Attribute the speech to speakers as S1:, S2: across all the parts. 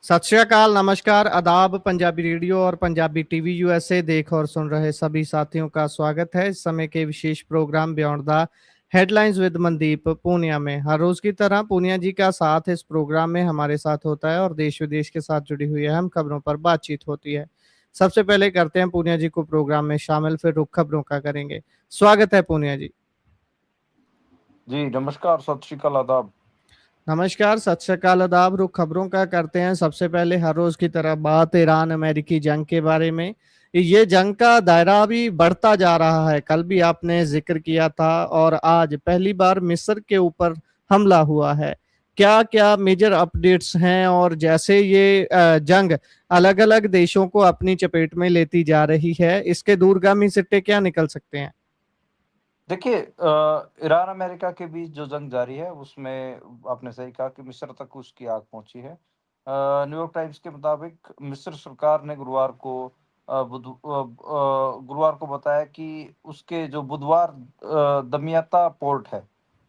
S1: सत श्री अकाल, नमस्कार, आदाब। पंजाबी रेडियो और पंजाबी टीवी यूएसए देख और सुन रहे सभी साथियों का स्वागत है इस समय के विशेष program beyond the headlines with Mandeep Punia में। हर रोज की तरह पूनिया जी का साथ इस प्रोग्राम में हमारे साथ होता है और देश विदेश के साथ जुड़ी हुई अहम खबरों पर बातचीत होती है। सबसे पहले करते हैं पूनिया जी को प्रोग्राम में शामिल, फिर रुख खबरों का करेंगे। स्वागत है पूनिया जी।
S2: जी नमस्कार, सत श्री अकाल, आदाब।
S1: नमस्कार, सत श्री अकाल, आदाब। रुख खबरों का करते हैं। सबसे पहले हर रोज की तरह बात ईरान अमेरिकी जंग के बारे में। ये जंग का दायरा भी बढ़ता जा रहा है। कल भी आपने जिक्र किया था और आज पहली बार मिस्र के ऊपर हमला हुआ है। क्या क्या मेजर अपडेट्स हैं और जैसे ये जंग अलग अलग देशों को अपनी चपेट में लेती जा रही है, इसके दूरगामी सिट्टे क्या निकल सकते हैं?
S2: देखिए, ईरान अमेरिका के बीच जो जंग जारी है उसमें आपने सही कहा कि मिस्र तक उसकी आग पहुंची है। न्यूयॉर्क टाइम्स के मुताबिक मिस्र सरकार ने गुरुवार को बताया कि उसके जो बुधवार दमियता पोर्ट है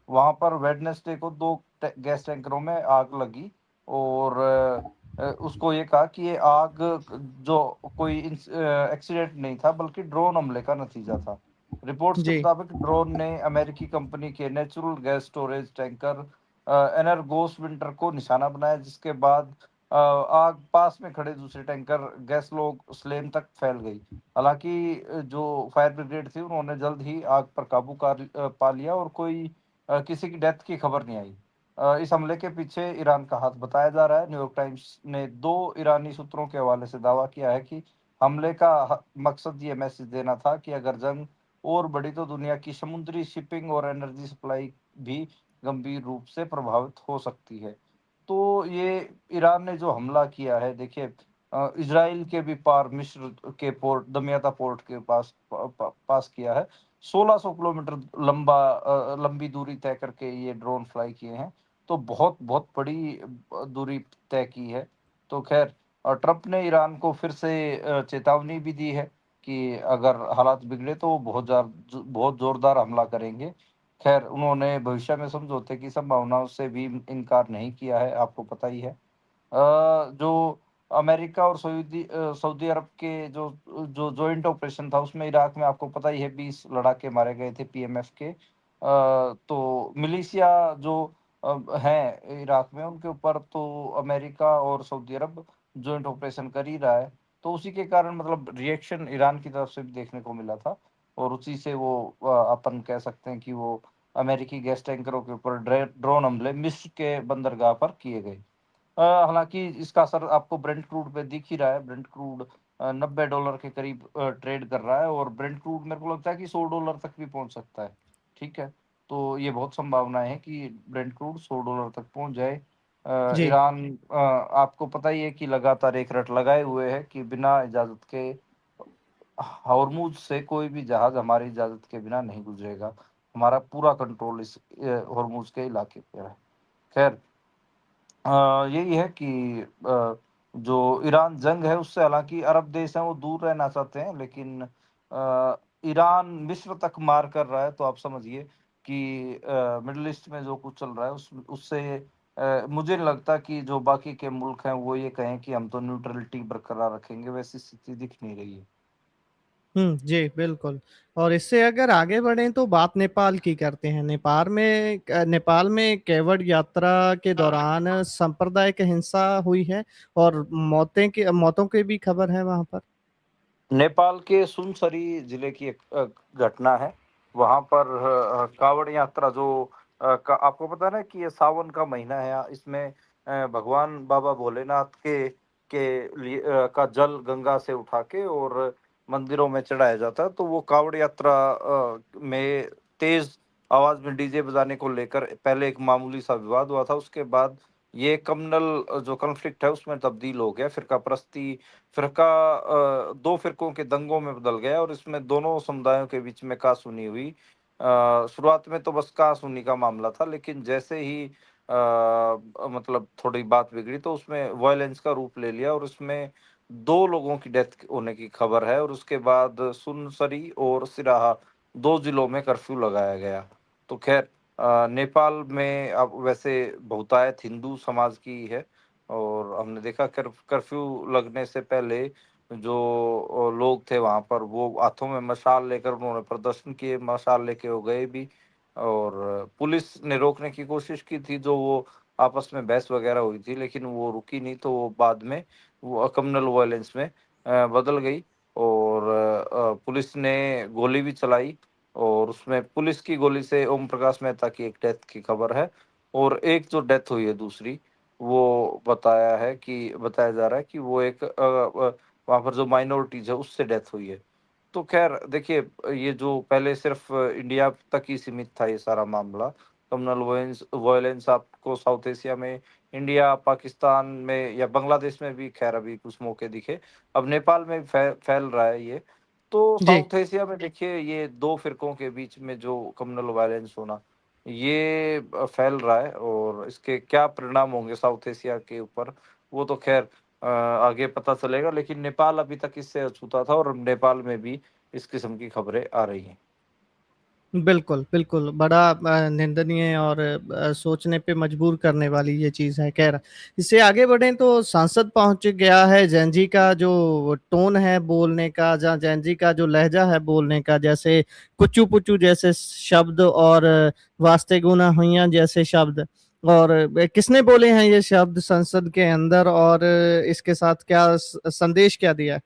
S2: वहां पर वेडनेसडे को दो गैस टैंकरों में आग लगी। और उसको ये कहा कि ये आग जो कोई एक्सीडेंट नहीं था बल्कि ड्रोन हमले का नतीजा था। रिपोर्ट्स के
S1: जी।
S2: मुताबिक ड्रोन ने अमेरिकी कंपनी के natural gas storage tanker Energos Winter को निशाना बनाया, जिसके बाद आग पास में खड़े दूसरे टैंकर गैस लोग स्लेम तक फैल गई। हालांकि जो फायर ब्रिगेड थी उन्होंने जल्द ही आग पर काबू पा लिया और कोई किसी की डेथ की खबर नहीं आई। इस हमले के पीछे ईरान का हाथ बताया जा रहा है। न्यूयॉर्क टाइम्स ने दो ईरानी सूत्रों के हवाले से दावा किया है कि हमले का मकसद ये मैसेज देना था कि अगर जंग और बड़ी तो दुनिया की समुद्री शिपिंग और एनर्जी सप्लाई भी गंभीर रूप से प्रभावित हो सकती है। तो ये ईरान ने जो हमला किया है, देखिए, इजराइल के भी पार मिस्र के पोर्ट दमियता पोर्ट के पास किया है। 1600 किलोमीटर लंबी दूरी तय करके ये ड्रोन फ्लाई किए हैं। तो बहुत बहुत बड़ी दूरी तय की है। तो खैर, ट्रंप ने ईरान को फिर से चेतावनी भी दी है कि अगर हालात बिगड़े तो वो बहुत जोरदार हमला करेंगे। खैर, उन्होंने भविष्य में समझौते की संभावनाओं से भी इनकार नहीं किया है, आपको पता ही है। जो अमेरिका और सऊदी अरब के जो जो जॉइंट ऑपरेशन था उसमें इराक में आपको पता ही है 20 लड़ाके मारे गए थे पीएमएफ के। तो मिलिशिया जो हैं इराक में उनके ऊपर तो अमेरिका और सऊदी अरब जॉइंट ऑपरेशन कर ही रहा है। तो उसी के कारण मतलब रिएक्शन ईरान की तरफ से भी देखने को मिला था। और उसी से वो अपन कह सकते हैं कि वो अमेरिकी गैस टैंकरों के ऊपर ड्रोन हमले मिस्र के बंदरगाह पर किए गए। हालांकि इसका असर आपको ब्रेंट क्रूड पे दिख ही रहा है। ब्रेंट क्रूड $90 के करीब ट्रेड कर रहा है और ब्रेंट क्रूड मेरे को लगता है कि $100 तक भी पहुंच सकता है। ठीक है, तो ये बहुत संभावना है कि ब्रेंट क्रूड $100 तक पहुंच जाए।
S1: जी।
S2: ईरान आपको पता ही है कि लगातार एक रट लगाए हुए है कि बिना इजाजत के हॉर्मुज से कोई भी जहाज हमारी इजाजत के बिना नहीं गुजरेगा। हमारा पूरा कंट्रोल इस हॉर्मुज के इलाके पे है। खैर, यही है कि जो ईरान जंग है उससे हालांकि अरब देश हैं वो दूर रहना चाहते हैं, लेकिन ईरान मिस्र तक मार कर रहा है। तो आप समझिए कि मिडिल ईस्ट में जो कुछ चल रहा है उससे मुझे नहीं लगता कि जो बाकी के मुल्क हैं वो ये कहें कि हम तो न्यूट्रलिटी बरकरार रखेंगे। वैसी स्थिति दिख नहीं रही है।
S1: जी, बिल्कुल। और इससे अगर आगे बढ़ें तो बात नेपाल की करते हैं। नेपाल में केवड़ यात्रा के दौरान सांप्रदायिक हिंसा हुई है और मौतों की भी खबर है वहाँ पर।
S2: नेपाल के सुनसरी जिले की एक घटना है। वहां पर कावड़ यात्रा जो आपको पता है ना कि ये सावन का महीना है। इसमें भगवान बाबा भोलेनाथ के लिए का जल गंगा से उठा के और मंदिरों में चढ़ाया जाता है। तो वो कावड़ यात्रा में तेज आवाज में डीजे बजाने को लेकर पहले एक मामूली सा विवाद हुआ था। उसके बाद ये कम्युनल जो कॉन्फ्लिक्ट है उसमें तब्दील हो गया। फिरका दो फिरकों के दंगों में बदल गया और इसमें दोनों समुदायों के बीच में कहासुनी हुई। शुरुआत में तो बस कहासुनी का मामला था, लेकिन जैसे ही मतलब थोड़ी बात बिगड़ी तो उसमें वायलेंस का रूप ले लिया और उसमें दो लोगों की डेथ होने की खबर है। और उसके बाद सुनसरी और सिराहा दो जिलों में कर्फ्यू लगाया गया। तो खैर, नेपाल में अब वैसे बहुतायत हिंदू समाज की है। और हमने देखा कर्फ्यू लगने से पहले जो लोग थे वहाँ पर, वो हाथों में मशाल लेकर उन्होंने प्रदर्शन किए, मशाल लेके वो गए भी। और पुलिस ने रोकने की कोशिश की थी, जो वो आपस में बहस वगैरह हुई थी, लेकिन वो रुकी नहीं, तो वो बाद में वो कम्युनल वायलेंस में बदल गई। और पुलिस ने गोली भी चलाई, और उसमें पुलिस की गोली से ओम प्रकाश मेहता की एक डेथ की खबर है। और एक जो डेथ हुई है दूसरी, वो बताया जा रहा है कि वो एक वहाँ पर जो माइनॉरिटीज़ है उससे डेथ हुई है। तो ख़ैर देखिए, ये जो पहले सिर्फ़ इंडिया तक ही सीमित था ये सारा मामला, कम्युनल वॉयलेंस आपको साउथ एशिया में, इंडिया, पाकिस्तान में या बांग्लादेश में भी ख़ैर अभी कुछ मौके दिखे। अब नेपाल में फैल रहा है ये। तो
S1: जी।
S2: साउथ एशिया में देखिए, ये 2 फ़िरकों के बीच में जो कम्युनल वॉयलेंस होना, ये फैल रहा है, और इसके क्या परिणाम होंगे साउथ एशिया के ऊपर, वो तो ख़ैर आगे पता चलेगा। लेकिन नेपाल अभी तक इससे अछूता था, और नेपाल में भी इस किस्म की खबरें आ रही हैं।
S1: बिल्कुल, बिल्कुल, बड़ा निंदनीय और सोचने पे मजबूर करने वाली ये चीज़ है। ख़ैर, इससे आगे बढ़ें तो संसद पहुँच गया है, जेन ज़ी का जो टोन है बोलने का, जहाँ जेन ज़ी का जो लहज़ा है बोलने का, जैसे कुचू-पुचू जैसे शब्द और वास्ते गुना हुइयाँ जैसे शब्द, और किसने बोले हैं ये शब्द संसद के अंदर, और इसके साथ क्या संदेश क्या दिया है?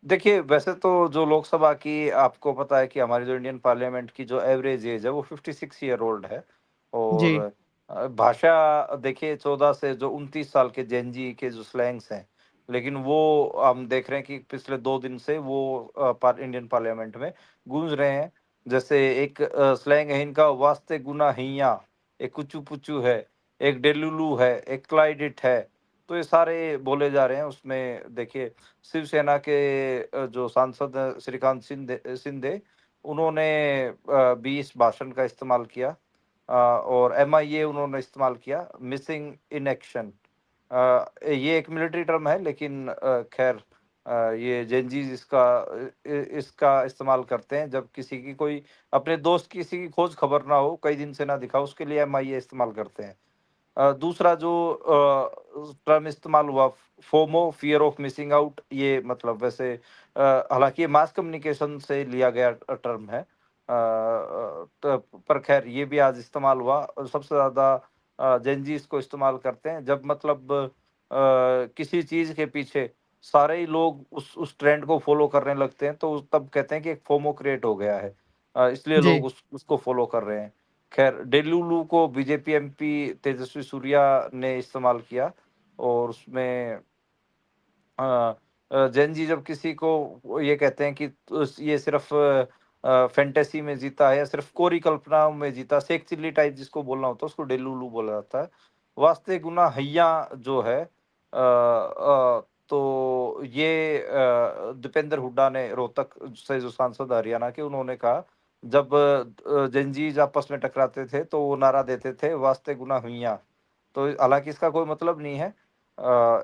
S2: देखिए, वैसे तो जो लोकसभा की, आपको पता है कि हमारी जो इंडियन पार्लियामेंट की जो एवरेज एज है वो 56 ईयर ओल्ड है। और
S1: जी,
S2: भाषा देखिए, 14 से जो 29 साल के जेन ज़ी के जो स्लैंग्स हैं, लेकिन वो हम देख रहे हैं कि पिछले 2 दिन से वो इंडियन पार्लियामेंट में गूंज रहे हैं। जैसे एक स्लैंग है इनका, वास्ते गुना हियां, एक कुचू पुचू है, एक डेलुलू है, एक क्लाइडिट है। तो ये सारे बोले जा रहे हैं। उसमें देखिए, शिवसेना के जो सांसद हैं श्रीकांत शिंदे, उन्होंने भी इस भाषण का इस्तेमाल किया। और एमआईए उन्होंने इस्तेमाल किया, मिसिंग इन एक्शन। ये एक मिलिट्री टर्म है, लेकिन खैर ये जेनजीज इसका इस्तेमाल करते हैं जब किसी की कोई अपने दोस्त की किसी की खोज खबर ना हो, कई दिन से ना दिखा, उसके लिए एमआईए इस्तेमाल करते हैं। दूसरा जो टर्म इस्तेमाल हुआ, FOMO, fear of missing out, ये मतलब वैसे हालांकि ये मास कम्युनिकेशन से लिया गया टर्म है। पर खैर ये भी आज इस्तेमाल हुआ, और सबसे ज्यादा जेनजी इसको इस्तेमाल करते हैं जब मतलब किसी चीज के पीछे सारे ही लोग उस ट्रेंड को फॉलो करने लगते हैं, तो तब कहते हैं कि एक फोमो क्रिएट हो गया है। इसलिए लोग
S1: जी।
S2: उसको फॉलो कर रहे हैं। खैर, डेलुलू को बीजेपी एमपी तेजस्वी सूर्या ने इस्तेमाल किया, और उसमें जेन जी जब किसी को वो ये कहते हैं कि ये सिर्फ फैंटेसी में जीता है, या सिर्फ कोरी कल्पनाओं में जीता, शेख चिल्ली टाइप जिसको बोलना होता है, उसको डेलुलू बोला जाता है। वास्ते गुना हैया जो है, तो ये दीपेंद्र हुड्डा ने, रोहतक से जो सांसद हरियाणा के, उन्होंने कहा, जब जेनजीज आपस में टकराते थे तो वो नारा देते थे, वास्ते गुना हुइया। तो हालांकि इसका कोई मतलब नहीं है,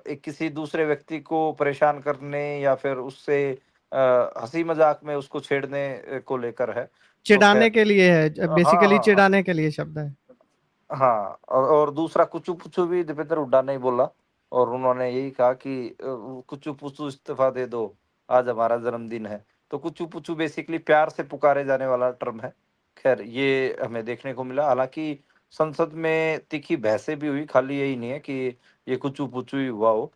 S2: एक किसी दूसरे व्यक्ति को परेशान करने या फिर उससे हंसी मजाक में उसको छेड़ने को लेकर है। तो
S1: चिढ़ाने
S2: खैर,
S1: के लिए है,
S2: हाँ
S1: बेसिकली
S2: हाँ हाँ
S1: चिढ़ाने के लिए शब्द है।
S2: हाँ। और दूसरा कुचू पुचू भी दीपेंद्र हुड्डा ने ही बोला, और उन्होंने यही कहा कि कुचू पुचू इस्तीफा दे दो, आज हमारा जन्मदिन है। तो कुचू पुचू बेसिकली प्यार से पुकारे जाने वाला टर्म है। खैर, ये हमें देखने को मिला। हालांकि संसद में तीखी बहसें भी हुई, खाली यही नहीं है कि ये कुचू पुचू ही हुआ हो।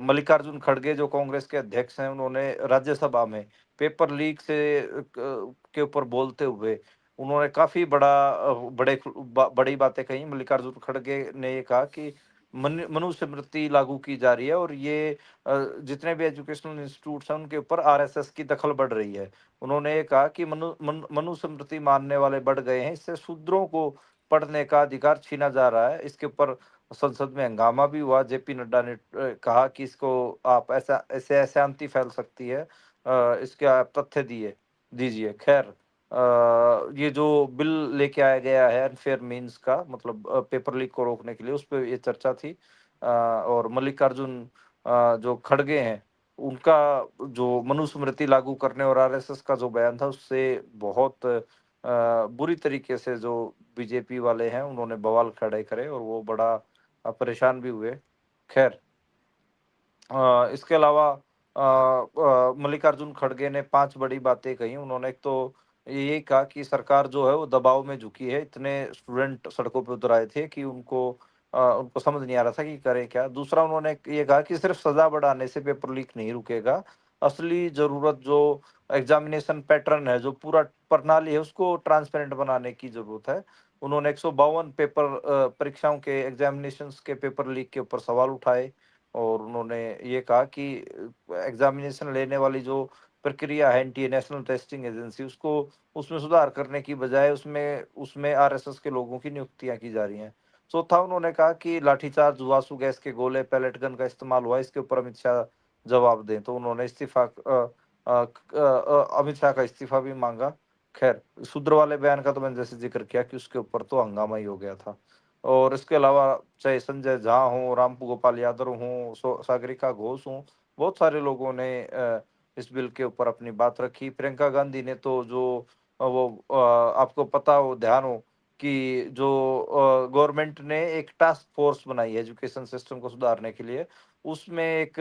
S2: मल्लिकार्जुन खड़गे जो कांग्रेस के अध्यक्ष हैं, उन्होंने राज्यसभा में पेपर लीक के ऊपर बोलते हुए उन्होंने काफ़ी बड़ी बातें कही। मल्लिकार्जुन खड़गे ने ये कहा कि मनुस्मृति लागू की जा रही है, और ये जितने भी एजुकेशनल इंस्टीट्यूट्स हैं उनके ऊपर आरएसएस की दखल बढ़ रही है। उन्होंने ये कहा कि मनुस्मृति मानने वाले बढ़ गए हैं, इससे शूद्रों को पढ़ने का अधिकार छीना जा रहा है। इसके ऊपर संसद में हंगामा भी हुआ। जेपी नड्डा ने कहा कि इसको आप ऐसा ऐसे अशांति फैल सकती है, इसके आप तथ्य दीजिए। खैर, ये जो बिल लेके आया गया है अनफेयर मीन्स का, मतलब पेपर लीक को रोकने के लिए, उस पे ये चर्चा थी। और मल्लिकार्जुन जो खड़गे हैं, उनका जो मनुस्मृति लागू करने और आरएसएस का जो बयान था, उससे बहुत बुरी तरीके से जो बीजेपी वाले हैं उन्होंने बवाल खड़े करे, और वो बड़ा परेशान भी हुए। खैर, इसके अलावा मल्लिकार्जुन खड़गे ने 5 बड़ी बातें कही। उन्होंने एक तो ये कहा कि सरकार जो है वो दबाव में झुकी है। इतने स्टूडेंट सड़कों पे उतर आए थे कि उनको समझ नहीं आ रहा था कि करें क्या। दूसरा, उन्होंने ये कहा कि सिर्फ सज़ा बढ़ाने से पेपर लीक नहीं रुकेगा। असली ज़रूरत जो एग्ज़ामिनेशन पैटर्न है, जो पूरा प्रणाली है, उसको ट्रांसपेरेंट बनाने की ज़रूरत है। उन्होंने 152 परीक्षाओं के एग्ज़ामिनेशंस के पेपर लीक के ऊपर सवाल उठाए। और उन्होंने ये कहा कि एग्जामिनेशन लेने वाली जो प्रक्रिया है, एनटीए नेशनल टेस्टिंग एजेंसी, उसको उसमें सुधार करने की बजाय उसमें उसमें आरएसएस के लोगों की नियुक्तियां की जा रही हैं। चौथा, उन्होंने कहा कि लाठीचार्ज, आंसू गैस के गोले, पैलेट गन का इस्तेमाल हुआ, इसके ऊपर अमित शाह जवाब दें। तो उन्होंने अमित शाह का इस्तीफा भी मांगा। खैर, शूद्र वाले बयान का तो मैंने जैसे जिक्र किया कि उसके ऊपर तो हंगामा ही हो गया था। और इसके अलावा चाहे संजय झा हों, राम गोपाल यादव हों, सागरिका घोष हों, बहुत सारे लोगों ने इस बिल के ऊपर अपनी बात रखी। प्रियंका गांधी ने तो जो आपको पता हो, ध्यान हो कि जो गवर्नमेंट ने एक टास्क फोर्स बनाई है एजुकेशन सिस्टम को सुधारने के लिए, उसमें एक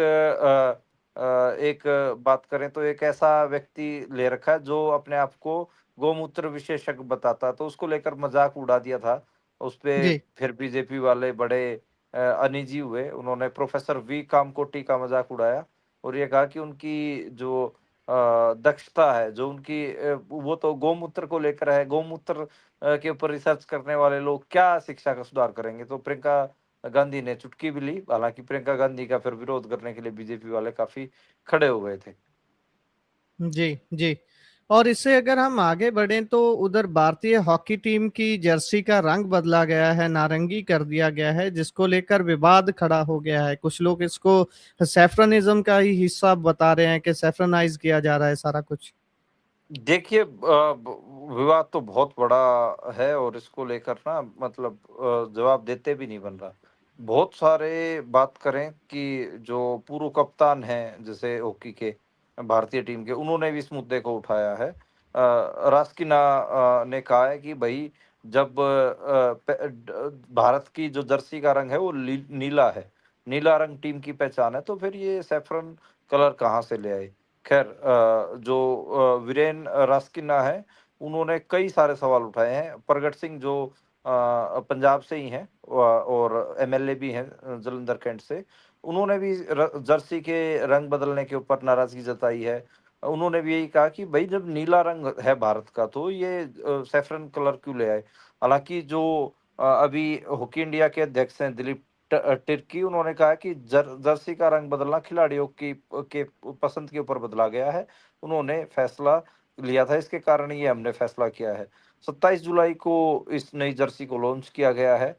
S2: बात करें तो एक ऐसा व्यक्ति ले रखा है जो अपने आप को गोमूत्र विशेषज्ञ बताता, तो उसको लेकर मजाक उड़ा दिया था। उसपे
S1: जी,
S2: फिर बीजेपी वाले बड़े अनईज़ी हुए। उन्होंने प्रोफ़ेसर वी कामकोटी का मज़ाक उड़ाया और ये कहा कि उनकी जो दक्षता है, जो उनकी वो तो गौमूत्र को लेकर है, गौमूत्र के ऊपर रिसर्च करने वाले लोग क्या शिक्षा का सुधार करेंगे? तो प्रियंका गांधी ने चुटकी भी ली। हालाँकि प्रियंका गांधी का फिर विरोध करने के लिए बीजेपी वाले काफ़ी खड़े हो गए थे।
S1: जी, जी। और इससे अगर हम आगे बढ़ें तो उधर भारतीय हॉकी टीम की जर्सी का रंग बदला गया है, नारंगी कर दिया गया है, जिसको लेकर विवाद खड़ा हो गया है। कुछ लोग इसको सैफ्रनिज़्म का ही हिस्सा बता रहे हैं कि सैफ्रनाइज़ किया जा रहा है सारा कुछ।
S2: देखिए, विवाद तो बहुत बड़ा है और इसको लेकर ना मतलब जवाब देते भी नहीं बन रहा। बहुत सारे बात करें कि जो पूर्व कप्तान हैं जैसे हॉकी के भारतीय टीम के, उन्होंने भी इस मुद्दे को उठाया है। रास्किना ने कहा है कि भाई, जब भारत की जो जर्सी का रंग है वो नीला है, नीला रंग टीम की पहचान है, तो फिर ये सैफरन कलर कहाँ से ले आए। खैर, जो वीरेन रस्किना है, उन्होंने कई सारे सवाल उठाए हैं। प्रगट सिंह जो पंजाब से ही हैं और एमएलए भी हैं जालंधर कैंट से, उन्होंने भी जर्सी के रंग बदलने के ऊपर नाराजगी जताई है। उन्होंने भी यही कहा कि भाई, जब नीला रंग है भारत का, तो ये सैफरन कलर क्यों ले आए। हालांकि जो अभी हॉकी इंडिया के अध्यक्ष हैं दिलीप टिर्की, उन्होंने कहा कि जर्सी का रंग बदलना खिलाड़ियों की के पसंद के ऊपर बदला गया है। उन्होंने फैसला लिया था, इसके कारण ये हमने फैसला किया है। 27 जुलाई को इस नई जर्सी को लॉन्च किया गया है।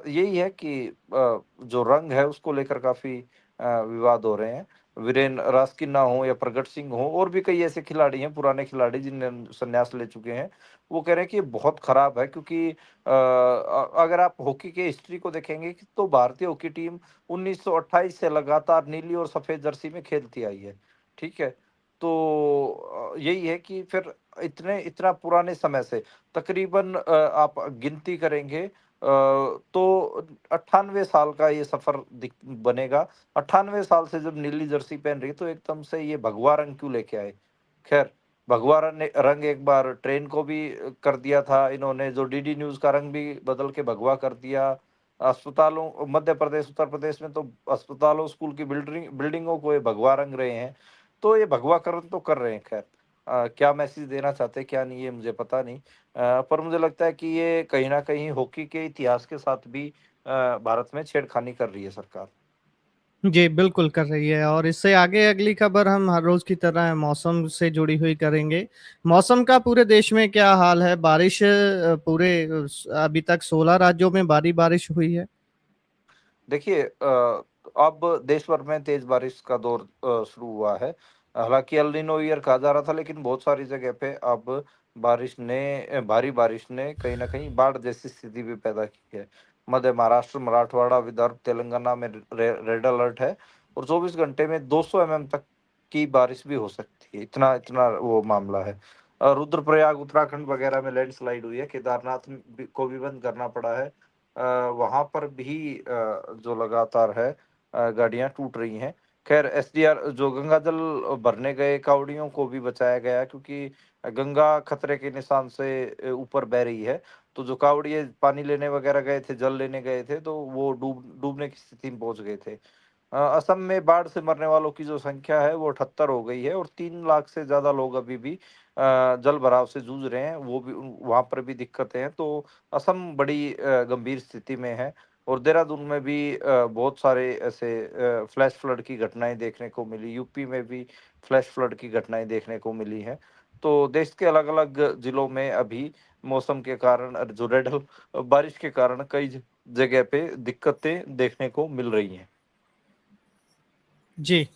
S2: यही है कि जो रंग है उसको लेकर काफी विवाद हो रहे हैं। वीरेन रास्किना हो या प्रगट सिंह हो, और भी कई ऐसे खिलाड़ी हैं, पुराने खिलाड़ी जिनने संन्यास ले चुके हैं, वो कह रहे हैं कि ये बहुत खराब है, क्योंकि अगर आप हॉकी के हिस्ट्री को देखेंगे तो भारतीय हॉकी टीम 1928 से लगातार नीली और सफेद जर्सी में खेलती आई है। ठीक है, तो यही है कि फिर इतने इतना पुराने समय से तकरीबन आप गिनती करेंगे तो 98 साल का ये सफर बनेगा। 98 साल से जब नीली जर्सी पहन रही है, तो एकदम से ये भगवा रंग क्यों लेके आए। खैर, भगवा रंग एक बार ट्रेन को भी कर दिया था इन्होंने, जो डीडी न्यूज का रंग भी बदल के भगवा कर दिया। अस्पतालों, मध्य प्रदेश, उत्तर प्रदेश में तो अस्पतालों, स्कूल की बिल्डिंगों को ये भगवा रंग रहे हैं। तो ये भगवाकरण तो कर रहे हैं। खैर, क्या मैसेज देना चाहते हैं क्या नहीं, ये मुझे पता नहीं। पर मुझे लगता है कि ये कहीं ना कहीं हॉकी के इतिहास के साथ भी भारत में छेड़खानी कर रही है सरकार।
S1: जी, बिल्कुल कर रही है। और इससे आगे अगली खबर हम हर रोज की तरह मौसम से जुड़ी हुई करेंगे। मौसम का पूरे देश में क्या हाल है? बारिश पूरे अभी तक 16 राज्यों में भारी बारिश हुई है।
S2: देखिए, अब देश भर में तेज बारिश का दौर शुरू हुआ है। हालांकि एल नीनो ईयर कहा जा रहा था, लेकिन बहुत सारी जगह पे अब भारी बारिश ने कहीं ना कहीं बाढ़ जैसी स्थिति भी पैदा की है। मध्य महाराष्ट्र, मराठवाड़ा, विदर्भ, तेलंगाना में रेड अलर्ट है और 24 घंटे में 200 एमएम तक की बारिश भी हो सकती है। इतना इतना वो मामला है। रुद्रप्रयाग, उत्तराखंड वगैरह में लैंडस्लाइड हुई है। केदारनाथ को भी बंद करना पड़ा है। वहाँ पर भी जो लगातार है गाड़ियाँ टूट रही हैं। ख़ैर एसडीआर जो गंगा जल भरने गए कांवड़ियों को भी बचाया गया क्योंकि गंगा खतरे के निशान से ऊपर बह रही है। तो जो कांवड़िए पानी लेने वग़ैरह गए थे, जल लेने गए थे, तो वो डूबने की स्थिति में पहुँच गए थे। असम में बाढ़ से मरने वालों की जो संख्या है वो 78 हो गई है और 3 लाख से ज़्यादा लोग अभी भी जल भराव से जूझ रहे हैं, वो भी वहाँ पर भी दिक्कतें हैं। तो असम बड़ी गंभीर स्थिति में है और देहरादून में भी बहुत सारे ऐसे फ्लैश फ्लड की घटनाएँ देखने को मिली, यूपी में भी फ्लैश फ्लड की घटनाएँ देखने को मिली हैं। तो देश के अलग-अलग जिलों में अभी मौसम के कारण जो रेड बारिश के कारण कई जगह पे दिक्कतें देखने को मिल रही हैं।
S1: जी।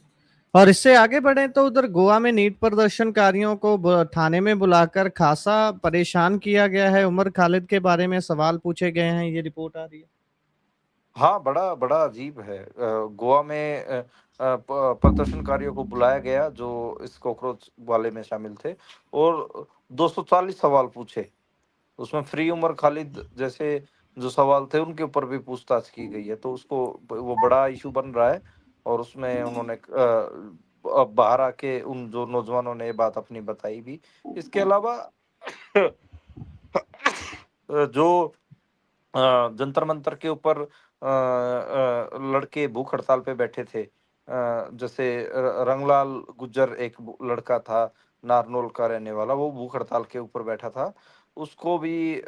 S1: और इससे आगे बढ़े तो उधर गोवा में नीट प्रदर्शनकारियों को थाने में बुलाकर खासा परेशान किया गया है। उमर खालिद के बारे में सवाल पूछे गए हैं, ये रिपोर्ट आ रही है।
S2: हाँ, बड़ा बड़ा अजीब है। गोवा में प्रदर्शनकारियों को बुलाया गया जो इस कॉकरोच वाले में शामिल थे और 240 सवाल पूछे। उसमें फ्री उमर खालिद जैसे जो सवाल थे उनके ऊपर भी पूछताछ की गई है। तो उसको वो बड़ा इश्यू बन रहा है और उसमें उन्होंने बाहर आके उन जो नौजवानों ने ये बात अपनी बताई भी। इसके अलावा जो जंतर मंतर के ऊपर लड़के भूख हड़ताल पे बैठे थे। जैसे रंगलाल गुज्जर एक लड़का था नारनौल का रहने वाला, वो भूख हड़ताल के ऊपर बैठा था। उसको भी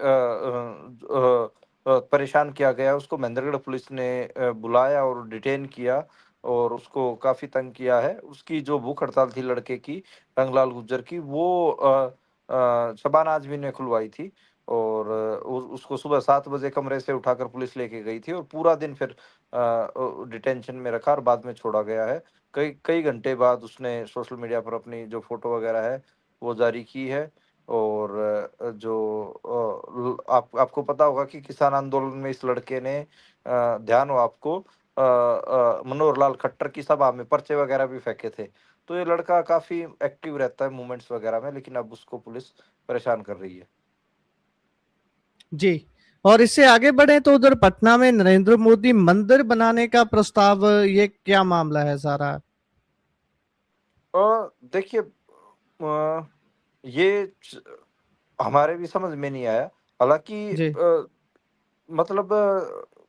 S2: परेशान किया गया। उसको महेंद्रगढ़ पुलिस ने बुलाया और डिटेन किया और उसको काफ़ी तंग किया है। उसकी जो भूख हड़ताल थी लड़के की, रंगलाल गुज्जर की, वो शबाना आज़मी ने खुलवाई थी और उसको सुबह 7 बजे कमरे से उठाकर पुलिस लेके गई थी और पूरा दिन फिर डिटेंशन में रखा और बाद में छोड़ा गया है। कई कई घंटे बाद उसने सोशल मीडिया पर अपनी जो फ़ोटो वगैरह है, वो जारी की है और जो आपको पता होगा कि किसान आंदोलन में इस लड़के ने ध्यान हो आपको मनोहर लाल खट्टर की सभा में पर्चे वगैरह भी फेंके थे। तो ये लड़का काफ़ी एक्टिव रहता है मूवमेंट्स वगैरह में, लेकिन अब उसको पुलिस परेशान कर रही है।
S1: जी। और इससे आगे बढ़े तो उधर पटना में नरेंद्र मोदी मंदिर बनाने का प्रस्ताव, ये क्या मामला है सारा?
S2: देखिए ये हमारे भी समझ में नहीं आया। हालाँकि
S1: जी।
S2: मतलब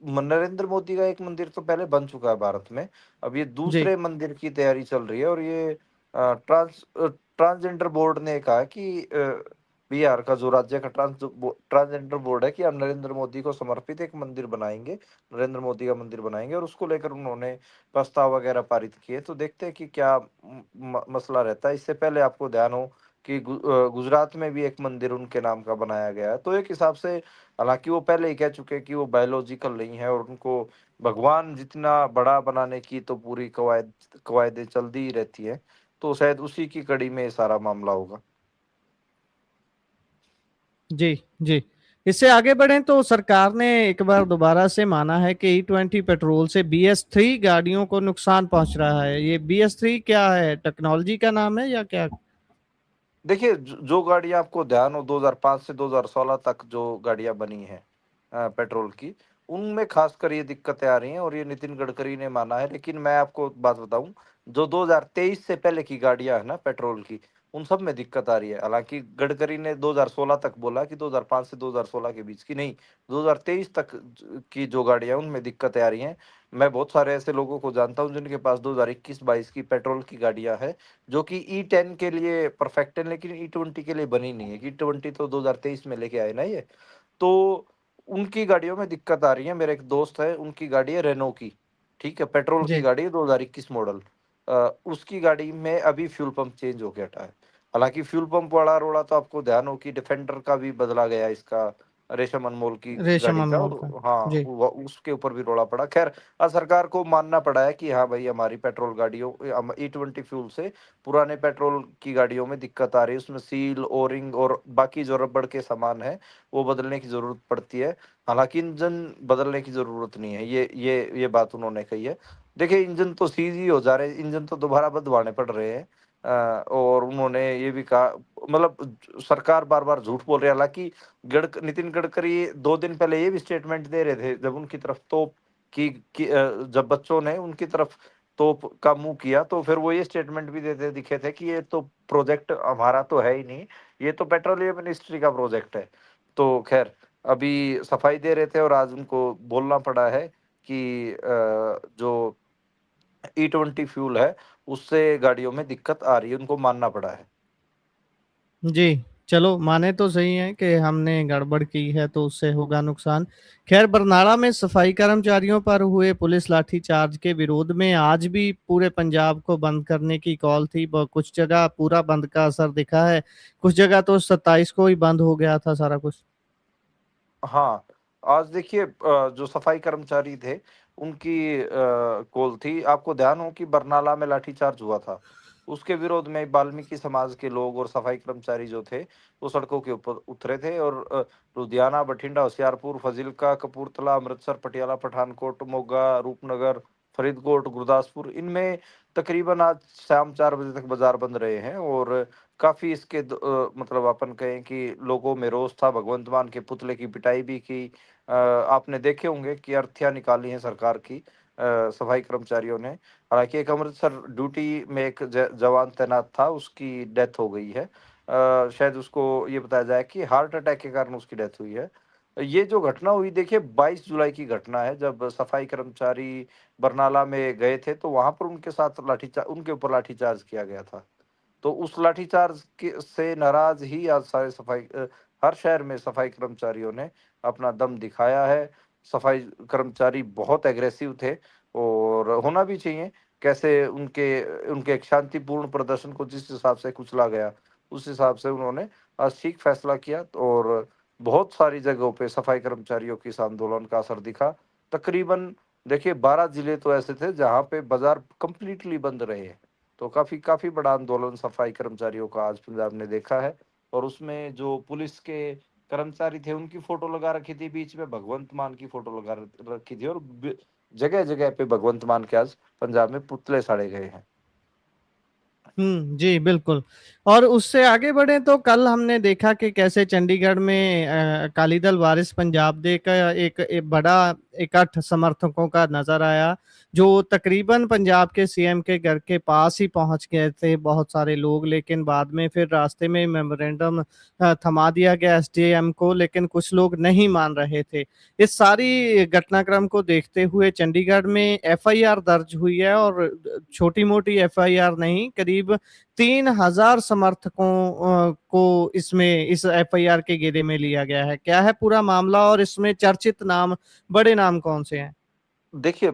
S2: नरेंद्र मोदी का एक मंदिर तो पहले बन चुका है भारत में। अब ये
S1: जी।
S2: दूसरे मंदिर की तैयारी चल रही है और ये ट्रांसजेंडर बोर्ड ने कहा है कि बिहार का जो राज्य का ट्रांसजेंडर बोर्ड है कि हम नरेंद्र मोदी को समर्पित एक मंदिर बनाएँगे, नरेंद्र मोदी का मंदिर बनाएँगे और उसको लेकर उन्होंने प्रस्ताव वगैरह पारित किए। तो देखते हैं कि क्या मसला रहता है। इससे पहले आपको ध्यान हो कि गुजरात में भी एक मंदिर उनके नाम का बनाया गया है। तो एक हिसाब से हालाँकि वो पहले ही कह चुके हैं कि वो बायोलॉजिकल नहीं है और उनको भगवान जितना बड़ा बनाने की तो पूरी कवायदें चलती ही रहती हैं। तो शायद उसी की कड़ी में ये सारा मामला होगा।
S1: जी। जी। इससे आगे बढ़े तो सरकार ने एक बार दोबारा से माना है कि E20 पेट्रोल से BS3 गाड़ियों को नुकसान पहुंच रहा है। ये BS3 क्या है, टेक्नोलॉजी का नाम है या क्या?
S2: देखिए, जो गाड़ियाँ आपको ध्यान हो 2005 से 2016 तक जो गाड़ियाँ बनी हैं पेट्रोल की, उनमें ख़ासकर ये दिक्कतें आ रही हैं और ये नितिन गडकरी ने माना है। लेकिन मैं आपको बात बताऊँ, जो 2023 से पहले की गाड़ियाँ हैं ना पेट्रोल की, उन सब में दिक्कत आ रही है। हालाँकि गडकरी ने 2016 तक बोला कि 2005 से 2016 के बीच की नहीं, 2023 तक की जो गाड़ियाँ हैं, उनमें दिक्कतें आ रही हैं। मैं बहुत सारे ऐसे लोगों को जानता हूँ जिनके पास 2021-22 की पेट्रोल की गाड़ियाँ हैं जो कि ई10 के लिए परफेक्ट है लेकिन ई20 के लिए बनी नहीं है। ई20 तो 2023 में लेके आए ना ये। तो उनकी गाड़ियों में दिक्कत आ रही है। मेरा एक दोस्त है, उनकी गाड़ी है रेनो की, ठीक है? पेट्रोल की
S1: जी।
S2: गाड़ी है 2021 मॉडल। उसकी गाड़ी में अभी फ्यूल पंप चेंज होके हटा है। हालाँकि फ्यूल पंप वाला रोड़ा तो आपको ध्यान हो कि डिफेंडर का भी बदला गया इसका, रेशम अनमोल की
S1: रेशम
S2: गाड़ी का
S1: अनमोल
S2: और
S1: का।
S2: हाँ,
S1: जी।
S2: वो उसके ऊपर भी रोड़ा पड़ा। ख़ैर सरकार को मानना पड़ा है कि हाँ भाई, हमारी पेट्रोल गाड़ियों ई20 फ्यूल से पुराने पेट्रोल की गाड़ियों में दिक्कत आ रही है। उसमें सील, ओ-रिंग और बाकी जो रबड़ के सामान हैं, वो बदलने की ज़रूरत पड़ती है। हालाँकि इंजन बदलने की ज़रूरत नहीं है। ये बात उन्होंने कही है। देखिए, इंजन तो सीज ही हो जा रहे हैं, इंजन तो दोबारा बदलवाने पड़ रहे हैं। और उन्होंने ये भी कहा मतलब सरकार बार-बार झूठ बोल रही है। हालाँकि नितिन गडकरी 2 दिन पहले ये भी स्टेटमेंट दे रहे थे, जब उनकी तरफ तोप जब बच्चों ने उनकी तरफ तोप का मुँह किया, तो फिर वो ये स्टेटमेंट भी देते दिखे थे कि ये तो प्रोजेक्ट हमारा तो है ही नहीं, ये तो पेट्रोलियम मिनिस्ट्री का प्रोजेक्ट है। तो ख़ैर, अभी सफाई दे रहे थे और आज उनको बोलना पड़ा है कि जो ई-20 फ्यूल है, उससे गाड़ियों में दिक्कत आ रही है, उनको मानना पड़ा है।
S1: जी, चलो माने तो सही है कि हमने गड़बड़ की है तो उससे होगा नुकसान। ख़ैर बरनाला में सफाई कर्मचारियों पर हुए पुलिस लाठीचार्ज के विरोध में आज भी पूरे पंजाब को बंद करने की कॉल थी। ब कुछ जगह पूरा बंद का असर दिखा है, कुछ जगह तो 27 को ही बंद हो गया था सारा कुछ।
S2: हाँ, आज देखिए जो सफाई कर्मचारी थे, उनकी कॉल थी। आपको ध्यान हो कि बरनाला में लाठीचार्ज हुआ था। उसके विरोध में वाल्मीकि समाज के लोग और सफाई कर्मचारी जो थे, वो सड़कों के ऊपर उतरे थे और लुधियाना, बठिंडा, होशियारपुर, फाजिल्का, कपूरथला, अमृतसर, पटियाला, पठानकोट, मोगा, रूपनगर, फरीदकोट, गुरदासपुर, इनमें तकरीबन आज शाम 4 बजे तक बाज़ार बंद रहे हैं और काफ़ी मतलब अपन कहें कि लोगों में रोष था, भगवंत मान के पुतले की पिटाई भी की। आपने देखे होंगे कि अर्थियाँ निकाली हैं सरकार की सफाई कर्मचारियों ने। हालाँकि एक अमृतसर ड्यूटी में एक जवान तैनात था, उसकी डेथ हो गई है। शायद उसको ये बताया जाए कि हार्ट अटैक के कारण उसकी डेथ हुई है। ये जो घटना हुई देखिए 22 जुलाई की घटना है, जब सफाई कर्मचारी बरनाला में गए थे, तो वहाँ पर उनके ऊपर लाठीचार्ज किया गया था। तो उस लाठीचार्ज के से नाराज़ ही आज हर शहर में सफाई कर्मचारियों ने अपना दम दिखाया है। सफाई कर्मचारी बहुत एग्रेसिव थे और होना भी चाहिए। कैसे उनके उनके एक शांतिपूर्ण प्रदर्शन को जिस हिसाब से कुचला गया, उस हिसाब से उन्होंने आज ठीक फैसला किया और बहुत सारी जगहों पे सफाई कर्मचारियों के इस आंदोलन का असर दिखा। तकरीबन देखिए 12 ज़िले तो ऐसे थे जहाँ पे बाज़ार कंप्लीटली बंद रहे। तो काफ़ी काफ़ी बड़ा आंदोलन सफाई कर्मचारियों का आज पंजाब ने देखा है और उसमें जो पुलिस के कर्मचारी थे उनकी फोटो लगा रखी थी, बीच में भगवंत मान की फोटो रखी थी और जगह जगह पे भगवंत मान के आज पंजाब में पुतले साड़े गए हैं।
S1: जी, बिल्कुल। और उससे आगे बढ़े तो कल हमने देखा कि कैसे चंडीगढ़ में अकाली दल वारिस पंजाब दे का एक बड़ा इकट्ठ समर्थकों का नज़र आया, जो तकरीबन पंजाब के सीएम के घर के पास ही पहुँच गए थे बहुत सारे लोग, लेकिन बाद में फिर रास्ते में मेमोरेंडम थमा दिया गया एसडीएम को, लेकिन कुछ लोग नहीं मान रहे थे। इस सारी घटनाक्रम को देखते हुए चंडीगढ़ में एफआईआर दर्ज हुई है और छोटी-मोटी एफआईआर नहीं, करीब 3000 समर्थकों को इसमें इस एफआईआर के घेरे में लिया गया है। क्या है पूरा मामला और इसमें चर्चित नाम, बड़े नाम कौन से हैं?
S2: देखिए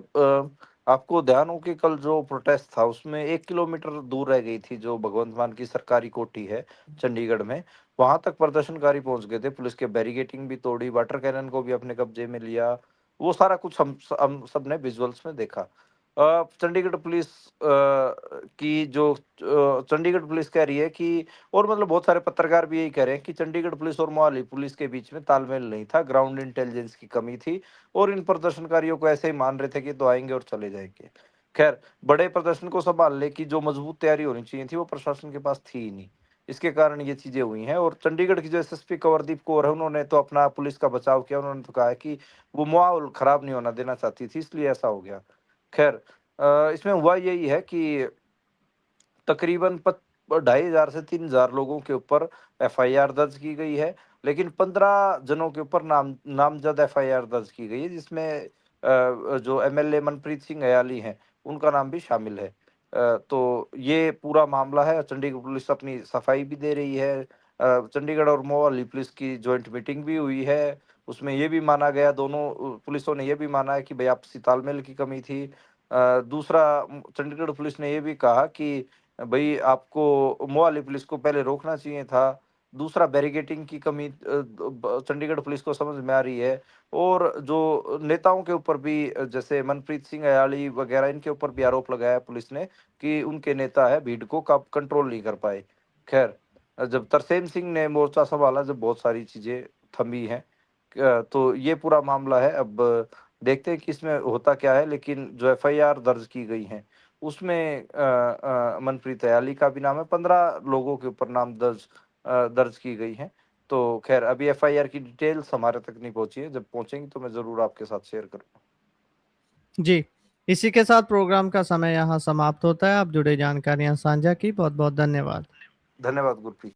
S2: आपको ध्यान हो कि कल जो प्रोटेस्ट था उसमें 1 किलोमीटर दूर रह गई थी जो भगवंत मान की सरकारी कोठी है चंडीगढ़ में, वहाँ तक प्रदर्शनकारी पहुँच गए थे। पुलिस के बैरिकेडिंग भी तोड़ी, वाटर कैनन को भी अपने कब्जे में लिया। वो सारा कुछ हम सबने विजुअल्स में देखा। चंडीगढ़ पुलिस चंडीगढ़ पुलिस कह रही है कि और मतलब बहुत सारे पत्रकार भी यही कह रहे हैं कि चंडीगढ़ पुलिस और मोहाली पुलिस के बीच में तालमेल नहीं था, ग्राउंड इंटेलिजेंस की कमी थी और इन प्रदर्शनकारियों को ऐसे ही मान रहे थे कि तो आएँगे और चले जाएँगे। ख़ैर, बड़े प्रदर्शन को सँभालने की जो मज़बूत तैयारी होनी चाहिए थी, वो प्रशासन के पास थी ही नहीं। इसके कारण ये चीज़ें हुई हैं और चंडीगढ़ की जो एसएसपी कंवरदीप कौर है, उन्होंने तो अपना पुलिस का बचाव किया। उन्होंने तो कहा है कि वो माहौल ख़राब नहीं होना देना चाहती थी, इसलिए ऐसा हो गया। ख़ैर इसमें हुआ यही है कि तकरीबन पत 2500 से 3000 लोगों के ऊपर एफआईआर दर्ज की गई है, लेकिन 15 जनों के ऊपर नामज़द एफआईआर दर्ज की गई है, जिसमें जो एमएलए मनप्रीत सिंह हयाली हैं, उनका नाम भी शामिल है। तो ये पूरा मामला है, चंडीगढ़ पुलिस अपनी सफाई भी दे रही है। चंडीगढ़ और मोहाली पुलिस की जॉइंट मीटिंग भी हुई है, उसमें ये भी माना गया, दोनों पुलिसों ने ये भी माना है कि भई आपसी तालमेल की कमी थी। दूसरा चंडीगढ़ पुलिस ने ये भी कहा कि भई आपको मोहाली पुलिस को पहले रोकना चाहिए था। दूसरा बैरिकेडिंग की कमी चंडीगढ़ पुलिस को समझ में आ रही है और जो नेताओं के ऊपर भी जैसे मनप्रीत सिंह हयाली वगैरह इनके ऊपर भी आरोप लगाया पुलिस ने कि उनके नेता है भीड़ को कब कंट्रोल नहीं कर पाए। ख़ैर जब तरसेम सिंह ने मोर्चा सँभाला, जब बहुत सारी चीज़ें थमी हैं। तो ये पूरा मामला है। अब देखते हैं कि इसमें होता क्या है, लेकिन जो एफआईआर दर्ज की गई हैं उसमें मनप्रीत दयाली का भी नाम है, 15 लोगों के ऊपर नाम दर्ज दर्ज की गई हैं। तो खैर अभी एफआईआर की डिटेल्स हमारे तक नहीं पहुंची है, जब पहुंचेंगी तो मैं जरूर आपके साथ शेयर करूंगा।
S1: जी, इसी के साथ प्रोग्राम का समय यहाँ समाप्त होता है। आप जुड़े जानकारियां साझा की, बहुत बहुत धन्यवाद।
S2: धन्यवाद गुरप्रीत।